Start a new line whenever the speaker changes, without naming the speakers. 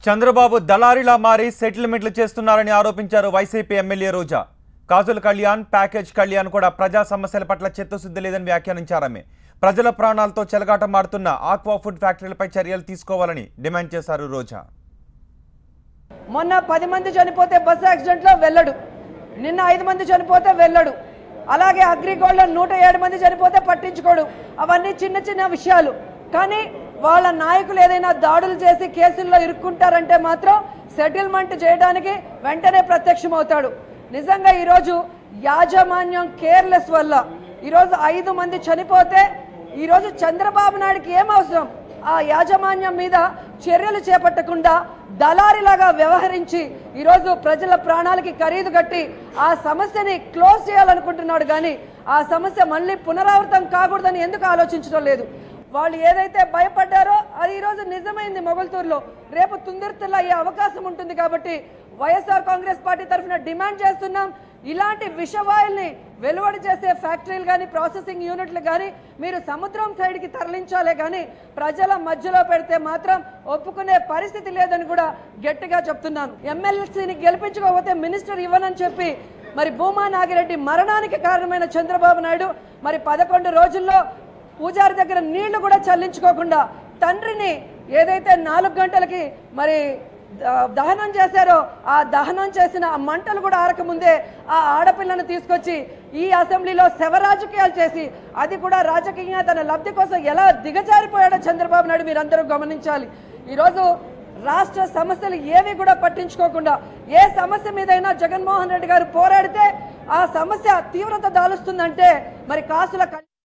చంద్రబాబు దళారిలా మారి సెటిల్మెంట్లు చేస్తున్నారని ఆరోపించారు వైసీపీ ఎమ్మెల్యే రోజా. కాజుల కళ్యాణ్, ప్యాకేజ్ కళ్యాణ్ కూడా ప్రజా సమస్యల పట్ల చిత్తశుద్ధి లేదని వ్యాఖ్యానించారామె. ప్రజల ప్రాణాలతో చెలగాటమాడుతున్న ఆక్వా ఫుడ్ ఫ్యాక్టరీలపై చర్యలు తీసుకోవాలని డిమాండ్ చేశారు రోజా.
మొన్న 10 మంది చనిపోతే బస్సు యాక్సిడెంట్లో వెళ్ళడు, నిన్న 5 మంది చనిపోతే వెళ్ళడు. అలాగే అగ్రిగోల్డ్లో 107 మంది చనిపోతే పట్టించుకోడు. అవన్నీ చిన్న చిన్న విషయాలు. కానీ వాళ్ళ నాయకులు ఏదైనా దాడులు చేసి కేసుల్లో ఇరుక్కుంటారంటే మాత్రం సెటిల్మెంట్ చేయడానికి వెంటనే ప్రత్యక్షమవుతాడు. నిజంగా ఈరోజు యాజమాన్యం కేర్లెస్ వల్ల ఈరోజు 5 మంది చనిపోతే ఈరోజు చంద్రబాబు నాయుడుకి ఏం అవసరం? ఆ యాజమాన్యం మీద చర్యలు చేపట్టకుండా దళారిలాగా వ్యవహరించి ఈరోజు ప్రజల ప్రాణాలకి ఖరీదు కట్టి ఆ సమస్యని క్లోజ్ చేయాలనుకుంటున్నాడు. కానీ ఆ సమస్య మళ్ళీ పునరావృతం కాకూడదని ఎందుకు ఆలోచించడం లేదు? వాళ్ళు ఏదైతే భయపడ్డారో అది ఈరోజు నిజమైంది. మొగల్తూరులో రేపు తుందిర్తుల్లో అయ్యే అవకాశం ఉంటుంది. కాబట్టి వైఎస్ఆర్ కాంగ్రెస్ పార్టీ తరఫున డిమాండ్ చేస్తున్నాం, ఇలాంటి విషవాయుల్ని వెలువడి చేసే ఫ్యాక్టరీలు కానీ ప్రాసెసింగ్ యూనిట్లు కానీ మీరు సముద్రం సైడ్కి తరలించాలే కానీ ప్రజల మధ్యలో పెడితే మాత్రం ఒప్పుకునే పరిస్థితి లేదని కూడా గట్టిగా చెప్తున్నాను. ఎమ్మెల్సీని గెలిపించుకోకపోతే మినిస్టర్ ఇవ్వనని చెప్పి మరి భూమా నాగిరెడ్డి మరణానికి కారణమైన చంద్రబాబు నాయుడు మరి 11 రోజుల్లో పూజారి దగ్గర నీళ్లు కూడా చల్లించుకోకుండా తండ్రిని ఏదైతే 4 గంటలకి మరి దహనం చేశారో ఆ దహనం చేసిన ఆ మంటలు కూడా ఆరకముందే ఆ ఆడపిల్లను తీసుకొచ్చి ఈ అసెంబ్లీలో శవ రాజకీయాలు చేసి అది కూడా రాజకీయంగా తన లబ్ధి కోసం ఎలా దిగజారిపోయాడో చంద్రబాబు నాయుడు మీరందరూ గమనించాలి. ఈరోజు రాష్ట్ర సమస్యలు ఏవి కూడా పట్టించుకోకుండా ఏ సమస్య మీదైనా జగన్మోహన్ రెడ్డి గారు పోరాడితే ఆ సమస్య తీవ్రత దాలుస్తుందంటే మరి కాసుల